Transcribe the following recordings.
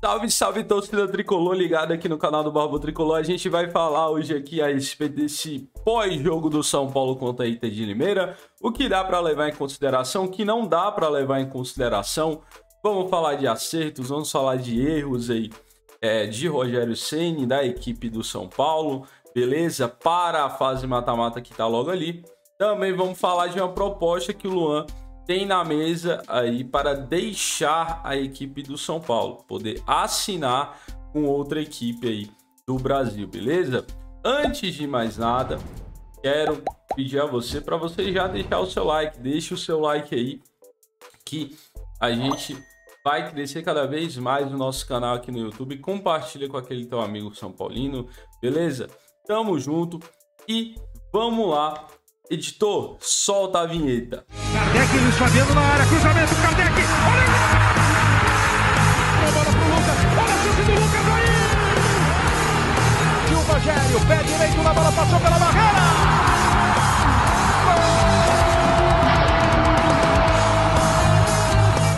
Salve, salve, torcida tricolor ligada aqui no canal do Barba Tricolor. A gente vai falar hoje aqui a respeito desse pós-jogo do São Paulo contra a Inter de Limeira. O que dá para levar em consideração, o que não dá para levar em consideração. Vamos falar de acertos, vamos falar de erros aí de Rogério Ceni, da equipe do São Paulo, beleza? Para a fase mata-mata que tá logo ali. Também vamos falar de uma proposta que o Luan tem na mesa aí para deixar a equipe do São Paulo, poder assinar com outra equipe aí do Brasil, beleza? Antes de mais nada, quero pedir a você para você já deixar o seu like, deixe o seu like aí, que a gente vai crescer cada vez mais no nosso canal aqui no YouTube. Compartilha com aquele teu amigo São Paulino, beleza? Tamo junto e vamos lá. Editor, solta a vinheta. Kardec, Luiz Fabiano na área, cruzamento, Kardec, olha! A bola pro Lucas, olha a chance do Lucas aí! E o Rogério, pé direito na bola, passou pela barreira!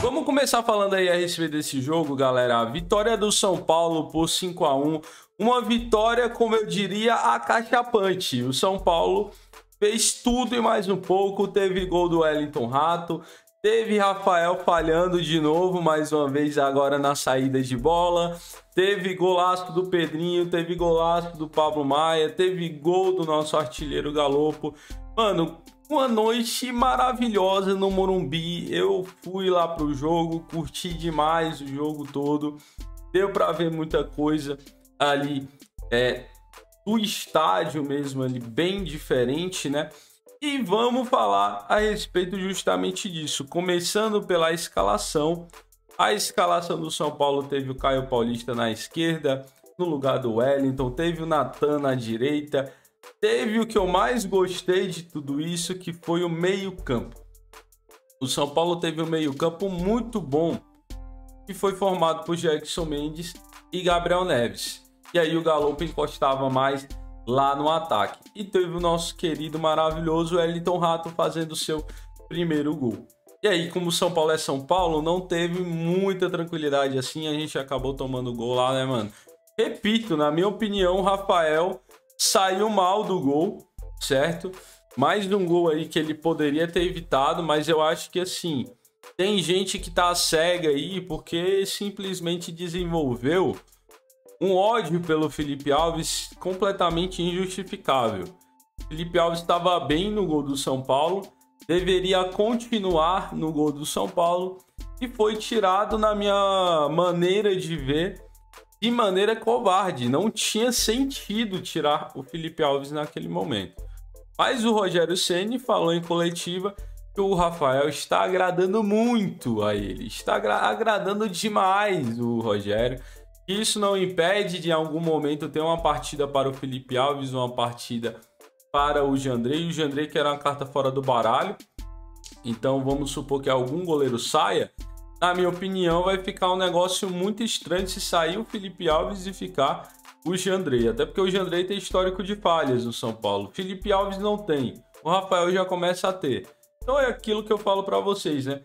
Vamos começar falando aí a respeito desse jogo, galera. A vitória do São Paulo por 5-1. Uma vitória, como eu diria, acachapante. O São Paulo fez tudo e mais um pouco, teve gol do Wellington Rato, teve Rafael falhando de novo, mais uma vez agora na saída de bola, teve golaço do Pedrinho, teve golaço do Pablo Maia, teve gol do nosso artilheiro Galopo. Mano, uma noite maravilhosa no Morumbi, eu fui lá pro jogo, curti demais o jogo todo, deu pra ver muita coisa ali, do estádio mesmo ali, bem diferente, né? E vamos falar a respeito justamente disso, começando pela escalação. A escalação do São Paulo teve o Caio Paulista na esquerda, no lugar do Wellington, teve o Natan na direita, teve o que eu mais gostei de tudo isso, que foi o meio-campo. O São Paulo teve um meio-campo muito bom, que foi formado por Jackson Mendes e Gabriel Neves. E aí o Galopo encostava mais lá no ataque. E teve o nosso querido, maravilhoso Wellington Rato fazendo o seu primeiro gol. E aí, como o São Paulo é São Paulo, não teve muita tranquilidade assim. A gente acabou tomando gol lá, né, mano? Repito, na minha opinião, o Rafael saiu mal do gol, certo? Mais de um gol aí que ele poderia ter evitado, mas eu acho que assim, tem gente que tá cega aí porque simplesmente desenvolveu um ódio pelo Felipe Alves completamente injustificável. Felipe Alves estava bem no gol do São Paulo, deveria continuar no gol do São Paulo e foi tirado, na minha maneira de ver, de maneira covarde. Não tinha sentido tirar o Felipe Alves naquele momento. Mas o Rogério Ceni falou em coletiva que o Rafael está agradando muito a ele, está agradando demais o Rogério. Isso não impede de em algum momento ter uma partida para o Felipe Alves, uma partida para o Jandrei. O Jandrei que era uma carta fora do baralho. Então vamos supor que algum goleiro saia. Na minha opinião vai ficar um negócio muito estranho se sair o Felipe Alves e ficar o Jandrei. Até porque o Jandrei tem histórico de falhas no São Paulo. Felipe Alves não tem. O Rafael já começa a ter. Então é aquilo que eu falo para vocês, né?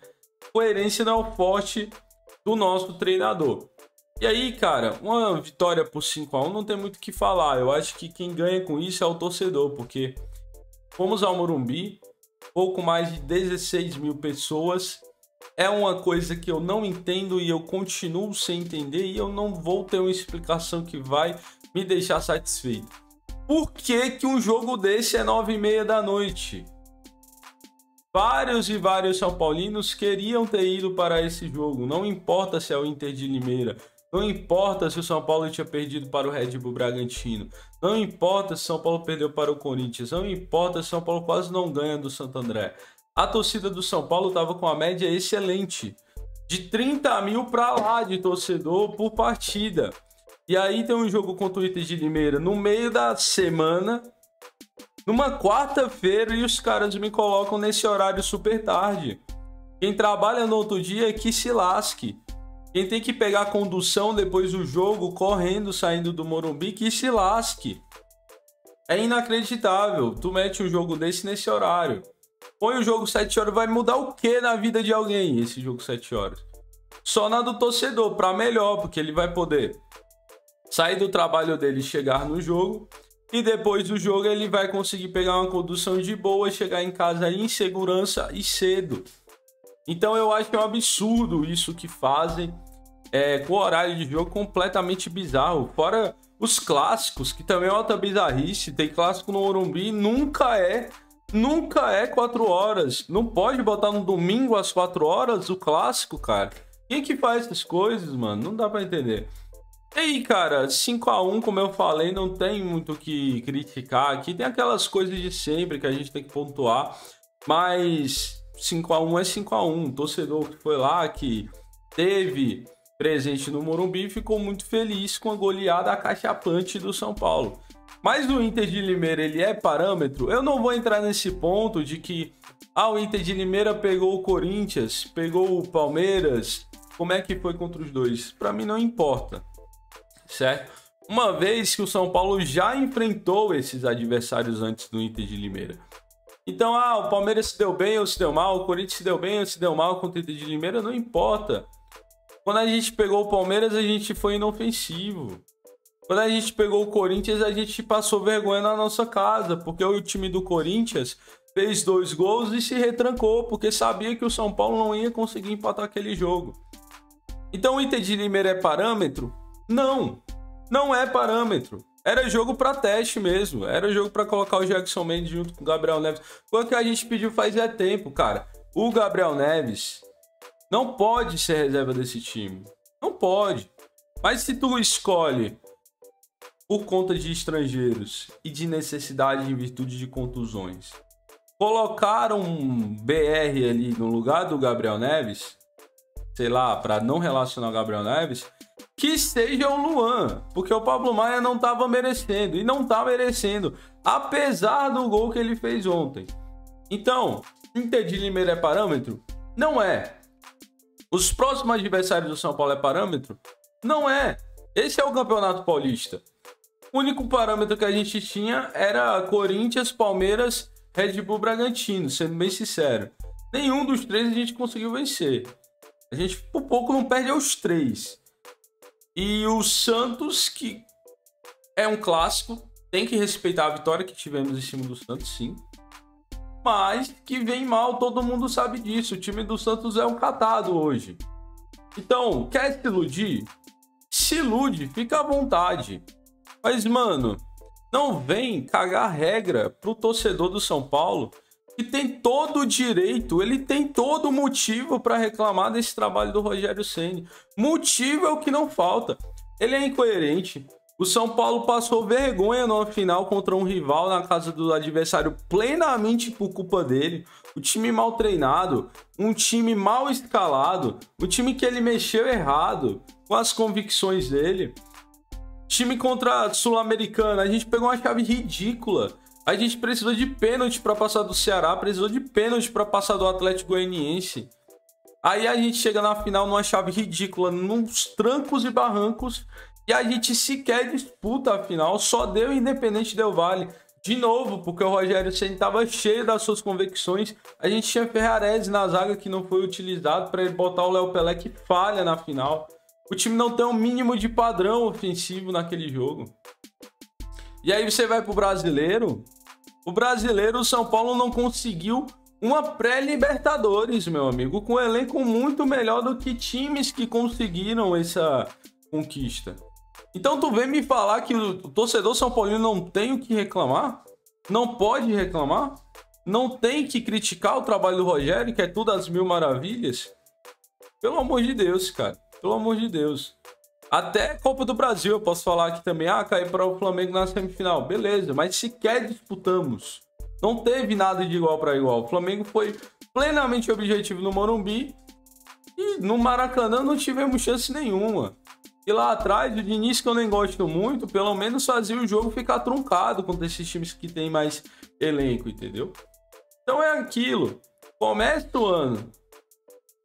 Coerência não é o forte do nosso treinador. E aí, cara, uma vitória por 5-1 não tem muito o que falar. Eu acho que quem ganha com isso é o torcedor, porque fomos ao Morumbi, pouco mais de 16 mil pessoas. É uma coisa que eu não entendo e eu continuo sem entender e eu não vou ter uma explicação que vai me deixar satisfeito. Por que que um jogo desse é 9h30 da noite? Vários e vários São Paulinos queriam ter ido para esse jogo. Não importa se é o Inter de Limeira. Não importa se o São Paulo tinha perdido para o Red Bull Bragantino. Não importa se o São Paulo perdeu para o Corinthians. Não importa se o São Paulo quase não ganha do Santo André. A torcida do São Paulo estava com a média excelente. De 30 mil para lá de torcedor por partida. E aí tem um jogo contra o Inter de Limeira no meio da semana, numa quarta-feira, e os caras me colocam nesse horário super tarde. Quem trabalha no outro dia que se lasque. Quem tem que pegar a condução depois do jogo, correndo, saindo do Morumbi, que se lasque. É inacreditável. Tu mete um jogo desse nesse horário. Põe o jogo 7 horas, vai mudar o que na vida de alguém esse jogo 7 horas? só na do torcedor, para melhor, porque ele vai poder sair do trabalho dele e chegar no jogo, e depois do jogo ele vai conseguir pegar uma condução de boa, chegar em casa em segurança e cedo. Então eu acho que é um absurdo isso que fazem, com o horário de jogo completamente bizarro. Fora os clássicos, que também é outra bizarrice. Tem clássico no Morumbi, nunca é 4 horas. Não pode botar no domingo às 4 horas o clássico, cara. Quem que faz essas coisas, mano? Não dá pra entender. E aí, cara, 5-1, como eu falei, não tem muito o que criticar aqui. Tem aquelas coisas de sempre que a gente tem que pontuar, mas 5-1 é 5-1. O torcedor que foi lá, que teve presente no Morumbi, ficou muito feliz com a goleada acachapante do São Paulo. Mas o Inter de Limeira, ele é parâmetro? Eu não vou entrar nesse ponto de que o Inter de Limeira pegou o Corinthians, pegou o Palmeiras. Como é que foi contra os dois? Para mim não importa, certo? Uma vez que o São Paulo já enfrentou esses adversários antes do Inter de Limeira. Então, o Palmeiras se deu bem ou se deu mal, o Corinthians se deu bem ou se deu mal contra o Inter de Limeira, não importa. Quando a gente pegou o Palmeiras, a gente foi inofensivo. Quando a gente pegou o Corinthians, a gente passou vergonha na nossa casa, porque o time do Corinthians fez 2 gols e se retrancou, porque sabia que o São Paulo não ia conseguir empatar aquele jogo. Então o Inter de Limeira é parâmetro? Não, não é parâmetro. Era jogo para teste mesmo, era jogo para colocar o Jackson Mendes junto com o Gabriel Neves. Foi o que a gente pediu faz tempo, cara. O Gabriel Neves não pode ser reserva desse time. Não pode. Mas se tu escolhe por conta de estrangeiros e de necessidade em virtude de contusões, colocar um BR ali no lugar do Gabriel Neves, sei lá, para não relacionar o Gabriel Neves, que seja o Luan, porque o Pablo Maia não estava merecendo, e não tá merecendo, apesar do gol que ele fez ontem. Então, Inter de Limeira é parâmetro? Não é. Os próximos adversários do São Paulo é parâmetro? Não é. Esse é o Campeonato Paulista. O único parâmetro que a gente tinha era Corinthians, Palmeiras, Red Bull, Bragantino, sendo bem sincero. Nenhum dos 3 a gente conseguiu vencer. A gente por pouco não perde aos 3. E o Santos, que é um clássico, tem que respeitar a vitória que tivemos em cima do Santos, sim. Mas que vem mal, todo mundo sabe disso. O time do Santos é um catado hoje. Então, quer se iludir? Se ilude, fica à vontade. Mas, mano, não vem cagar regra pro torcedor do São Paulo, que tem todo o direito, ele tem todo o motivo para reclamar desse trabalho do Rogério Ceni. Motivo é o que não falta. Ele é incoerente. O São Paulo passou vergonha numa final contra um rival na casa do adversário plenamente por culpa dele. O time mal treinado, um time mal escalado, um time que ele mexeu errado com as convicções dele. Time contra a Sul-Americana, a gente pegou uma chave ridícula. A gente precisou de pênalti para passar do Ceará, precisou de pênalti para passar do Atlético Goianiense. Aí a gente chega na final numa chave ridícula, nos trancos e barrancos, e a gente sequer disputa a final, só deu Independente Del Valle. De novo, porque o Rogério Ceni estava cheio das suas convicções. A gente tinha Ferrarese na zaga que não foi utilizado para ele botar o Léo Pelé, que falha na final. O time não tem um mínimo de padrão ofensivo naquele jogo. E aí você vai pro brasileiro. O brasileiro, o São Paulo não conseguiu uma pré-Libertadores, meu amigo, com um elenco muito melhor do que times que conseguiram essa conquista. Então tu vem me falar que o torcedor São Paulino não tem o que reclamar? Não pode reclamar? Não tem que criticar o trabalho do Rogério, que é tudo às mil maravilhas? Pelo amor de Deus, cara. Pelo amor de Deus. Até Copa do Brasil eu posso falar aqui também. Cair para o Flamengo na semifinal. Beleza, mas sequer disputamos. Não teve nada de igual para igual. O Flamengo foi plenamente objetivo no Morumbi. E no Maracanã não tivemos chance nenhuma. E lá atrás, o Diniz, que eu nem gosto muito, pelo menos fazia o jogo ficar truncado contra esses times que tem mais elenco, entendeu? Então é aquilo. Começa o ano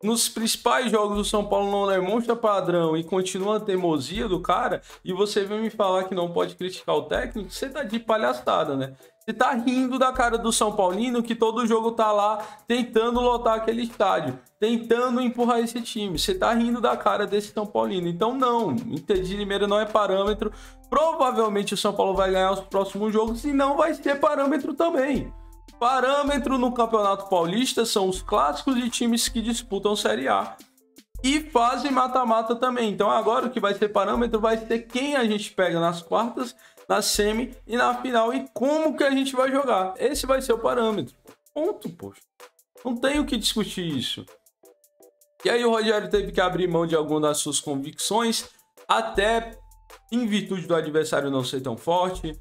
nos principais jogos do São Paulo não demonstra padrão e continua a teimosia do cara, e você vem me falar que não pode criticar o técnico, você tá de palhaçada, né? Você tá rindo da cara do São Paulino, que todo jogo tá lá tentando lotar aquele estádio, tentando empurrar esse time. Você tá rindo da cara desse São Paulino. Então não, Inter de Limeira não é parâmetro. Provavelmente o São Paulo vai ganhar os próximos jogos e não vai ser parâmetro também. Parâmetro no Campeonato Paulista são os clássicos de times que disputam Série A e fazem mata-mata também. Então agora o que vai ser parâmetro vai ser quem a gente pega nas quartas, na semi e na final e como que a gente vai jogar. Esse vai ser o parâmetro. Ponto, poxa. Não tem o que discutir isso. E aí o Rogério teve que abrir mão de algumas das suas convicções, até em virtude do adversário não ser tão forte,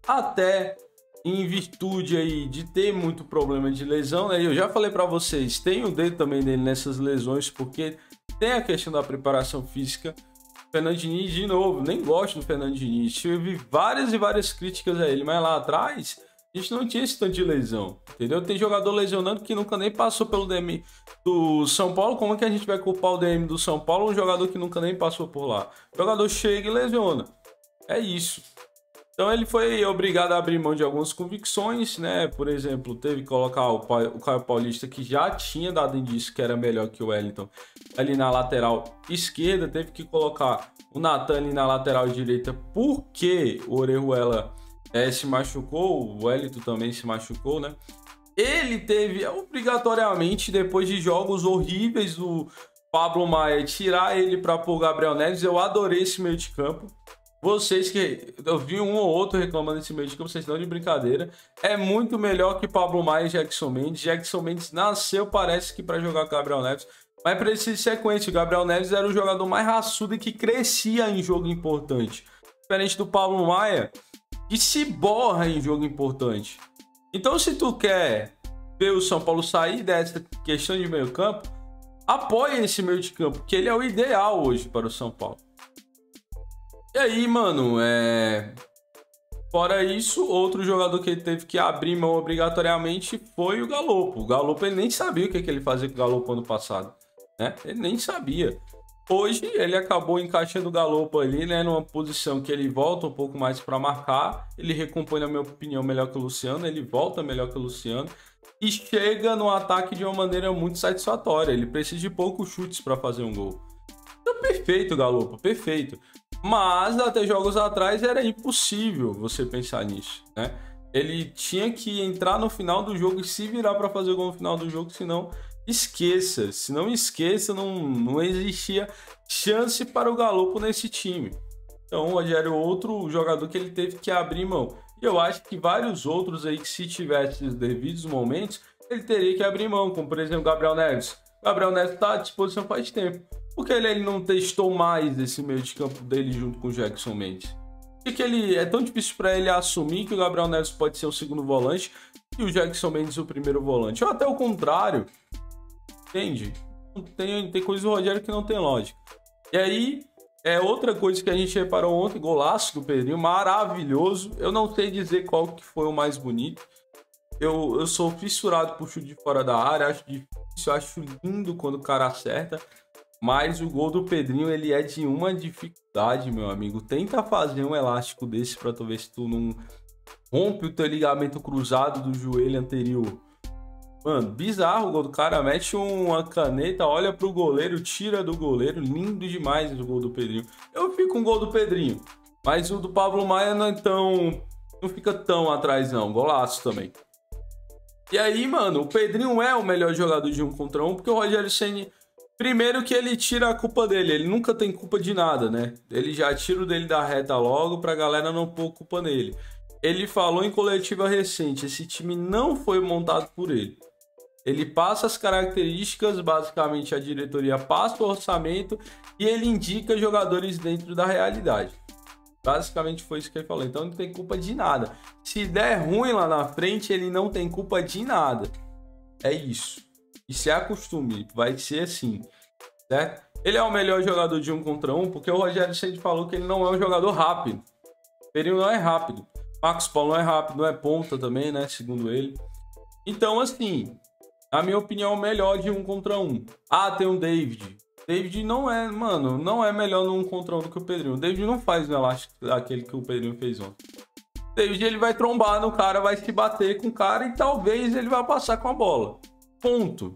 até em virtude aí de ter muito problema de lesão, né? Eu já falei para vocês, tem o dedo também dele nessas lesões, porque tem a questão da preparação física. Fernando Diniz, de novo, nem gosto do Fernando Diniz. Tive várias e várias críticas a ele, mas lá atrás a gente não tinha esse tanto de lesão, entendeu? Tem jogador lesionando que nunca nem passou pelo DM do São Paulo. Como é que a gente vai culpar o DM do São Paulo, um jogador que nunca nem passou por lá? O jogador chega e lesiona. É isso. Então ele foi obrigado a abrir mão de algumas convicções, né? Por exemplo, teve que colocar o Caio Paulista, que já tinha dado indício que era melhor que o Wellington, ali na lateral esquerda. Teve que colocar o Natan ali na lateral direita, porque o Orejuela se machucou, o Wellington também se machucou, né? Ele teve, obrigatoriamente, depois de jogos horríveis do Pablo Maia, tirar ele para pôr o Gabriel Neves. Eu adorei esse meio de campo. Vocês que... Eu vi um ou outro reclamando desse meio de campo, vocês estão de brincadeira. É muito melhor que Pablo Maia e Jackson Mendes. Jackson Mendes nasceu, parece que, para jogar com o Gabriel Neves. Mas precisa de sequência. O Gabriel Neves era o jogador mais raçudo e que crescia em jogo importante. Diferente do Pablo Maia, que se borra em jogo importante. Então, se tu quer ver o São Paulo sair dessa questão de meio campo, apoia esse meio de campo, que ele é o ideal hoje para o São Paulo. E aí, mano, fora isso, outro jogador que ele teve que abrir mão obrigatoriamente foi o Galopo. O Galopo, ele nem sabia o que ele fazia com o Galopo ano passado, né? Ele nem sabia. Hoje, ele acabou encaixando o Galopo ali, né? Numa posição que ele volta um pouco mais para marcar. Ele recompõe, na minha opinião, melhor que o Luciano. Ele volta melhor que o Luciano. E chega no ataque de uma maneira muito satisfatória. Ele precisa de poucos chutes para fazer um gol. Então, perfeito, Galopo, perfeito. Mas até jogos atrás era impossível você pensar nisso, né? Ele tinha que entrar no final do jogo e se virar para fazer gol no final do jogo, senão esqueça. Se não esqueça, não existia chance para o Galopo nesse time. Então o Rogério é outro jogador que ele teve que abrir mão. E eu acho que vários outros aí que, se tivesse os devidos momentos, ele teria que abrir mão, como por exemplo o Gabriel Neves. O Gabriel Neves está à disposição faz tempo. Por que ele não testou mais esse meio de campo dele junto com o Jackson Mendes? Por que ele é tão difícil para ele assumir que o Gabriel Neves pode ser o segundo volante e o Jackson Mendes o primeiro volante? Ou até o contrário. Entende? Tem coisa do Rogério que não tem lógica. E aí, outra coisa que a gente reparou ontem, golaço do Pedrinho, maravilhoso. Eu não sei dizer qual que foi o mais bonito. Eu sou fissurado por chute de fora da área, acho difícil, acho lindo quando o cara acerta. Mas o gol do Pedrinho, ele é de uma dificuldade, meu amigo. Tenta fazer um elástico desse pra tu ver se tu não rompe o teu ligamento cruzado do joelho anterior. Mano, bizarro o gol do cara. Mete uma caneta, olha pro goleiro, tira do goleiro. Lindo demais o gol do Pedrinho. Eu fico com o gol do Pedrinho. Mas o do Pablo Maia não fica tão atrás, não. Golaço também. E aí, mano, o Pedrinho é o melhor jogador de 1 contra 1, porque o Rogério Ceni... Primeiro que ele tira a culpa dele, ele nunca tem culpa de nada, né? Ele já tira o dele da reta logo pra galera não pôr culpa nele. Ele falou em coletiva recente, esse time não foi montado por ele. Ele passa as características, basicamente a diretoria passa o orçamento e ele indica jogadores dentro da realidade. Basicamente foi isso que ele falou, então não tem culpa de nada. Se der ruim lá na frente, ele não tem culpa de nada. É isso. E se acostume, vai ser assim, certo? Ele é o melhor jogador de 1 contra 1, porque o Rogério sempre falou que ele não é um jogador rápido. O Pedrinho não é rápido. Marcos Paulo não é rápido, não é ponta também, né? Segundo ele. Então, assim, Na minha opinião, melhor de 1 contra 1. Ah, tem um David. David não é, mano, não é melhor no 1 contra 1 do que o Pedrinho. O David não faz no elástico aquele que o Pedrinho fez ontem. O David, ele vai trombar no cara, vai se bater com o cara e talvez ele vai passar com a bola. Ponto.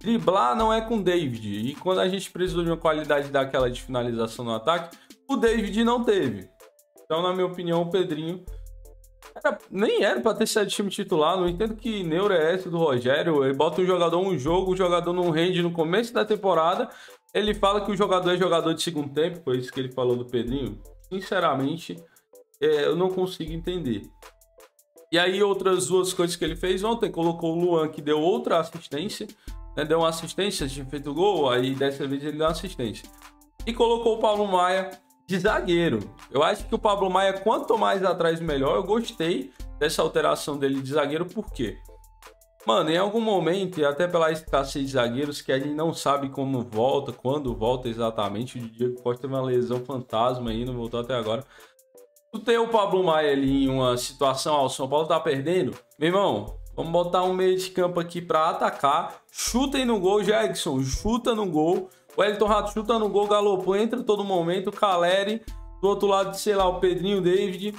Driblar não é com o David. E quando a gente precisou de uma qualidade daquela de finalização no ataque, o David não teve. Então, na minha opinião, o Pedrinho nem era para ter sido time titular. Não entendo que neura é essa do Rogério. Ele bota um jogador um jogo, o jogador não rende no começo da temporada. Ele fala que o jogador é jogador de segundo tempo, foi isso que ele falou do Pedrinho. Sinceramente, eu não consigo entender. E aí, outras duas coisas que ele fez ontem, colocou o Luan, que deu outra assistência, né? Deu uma assistência, tinha feito o gol, aí dessa vez ele deu uma assistência. E colocou o Pablo Maia de zagueiro. Eu acho que o Pablo Maia, quanto mais atrás, melhor. Eu gostei dessa alteração dele de zagueiro, por quê? Mano, em algum momento, e até pela escassez de zagueiros, que a gente não sabe como volta, quando volta exatamente, o Diego Costa teve uma lesão fantasma aí, não voltou até agora. Tu ter o Pablo Maia ali em uma situação, o São Paulo tá perdendo, meu irmão, vamos botar um meio de campo aqui pra atacar, chutem no gol, Jackson, chuta no gol, o Elton Rato chuta no gol, Galopou entra todo momento, o Caleri, do outro lado, sei lá, o Pedrinho, o David,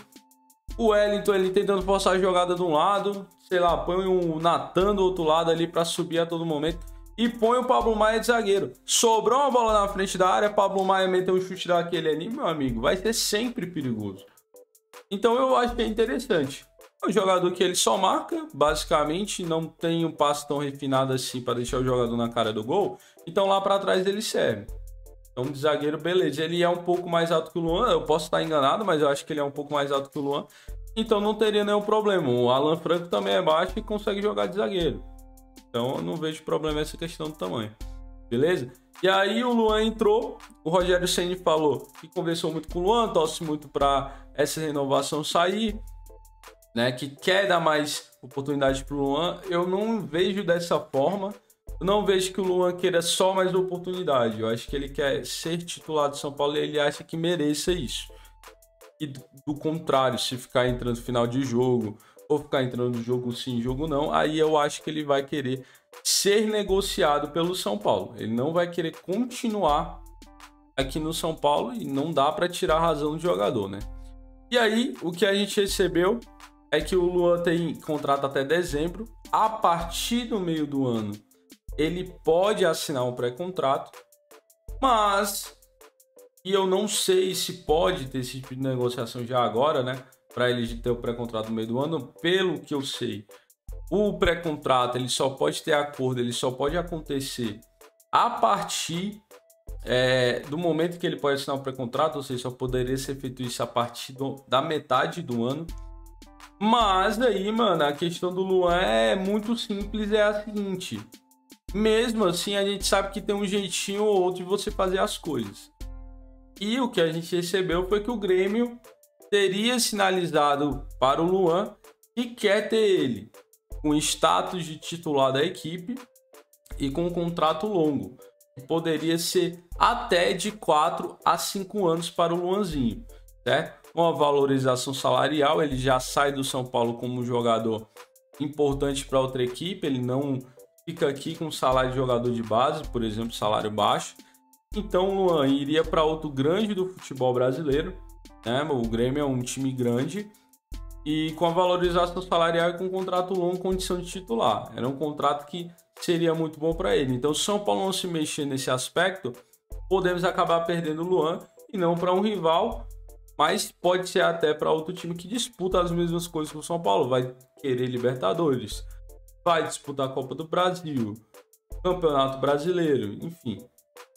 o Wellington ele tentando forçar a jogada de um lado, sei lá, põe o Natan do outro lado ali pra subir a todo momento e põe o Pablo Maia de zagueiro. Sobrou uma bola na frente da área, Pablo Maia meteu um chute daquele ali, meu amigo, vai ser sempre perigoso. Então eu acho que é interessante. É um jogador que ele só marca, basicamente, não tem um passe tão refinado assim para deixar o jogador na cara do gol. Então lá para trás ele serve. Então de zagueiro, beleza. Ele é um pouco mais alto que o Luan, eu posso estar enganado, mas eu acho que ele é um pouco mais alto que o Luan. Então não teria nenhum problema. O Alan Franco também é baixo e consegue jogar de zagueiro. Então eu não vejo problema essa questão do tamanho. Beleza? E aí o Luan entrou, o Rogério Ceni falou que conversou muito com o Luan, torce muito para essa renovação sair, né? Que quer dar mais oportunidade para o Luan. Eu não vejo dessa forma. Eu não vejo que o Luan queira só mais oportunidade. Eu acho que ele quer ser titular do São Paulo e ele acha que mereça isso. E do contrário, se ficar entrando no final de jogo ou ficar entrando no jogo sim, jogo não, aí eu acho que ele vai querer ser negociado pelo São Paulo. Ele não vai querer continuar aqui no São Paulo e não dá para tirar a razão do jogador, né? E aí, o que a gente recebeu é que o Luan tem contrato até dezembro. A partir do meio do ano, ele pode assinar um pré-contrato, mas... E eu não sei se pode ter esse tipo de negociação já agora, né? Para ele ter o pré-contrato no meio do ano. Pelo que eu sei, o pré-contrato ele só pode ter acordo, ele só pode acontecer a partir do momento que ele pode assinar o pré-contrato, ou seja, só poderia ser feito isso a partir da metade do ano. Mas aí, mano, a questão do Luan é muito simples, é a seguinte. Mesmo assim, a gente sabe que tem um jeitinho ou outro de você fazer as coisas. E o que a gente recebeu foi que o Grêmio teria sinalizado para o Luan que quer ter ele com status de titular da equipe e com um contrato longo, que poderia ser até de 4 a 5 anos para o Luanzinho, certo? Uma valorização salarial, ele já sai do São Paulo como um jogador importante para outra equipe, ele não fica aqui com salário de jogador de base, por exemplo, salário baixo. Então o Luan iria para outro grande do futebol brasileiro, né? O Grêmio é um time grande e com a valorização salarial e com um contrato longo, condição de titular. Era um contrato que seria muito bom para ele. Então, se o São Paulo não se mexer nesse aspecto, podemos acabar perdendo o Luan e não para um rival, mas pode ser até para outro time que disputa as mesmas coisas que o São Paulo. Vai querer Libertadores, vai disputar a Copa do Brasil, Campeonato Brasileiro, enfim.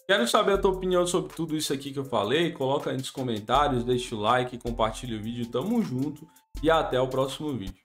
Quero saber a tua opinião sobre tudo isso aqui que eu falei. Coloca aí nos comentários, deixa o like, compartilha o vídeo. Tamo junto e até o próximo vídeo.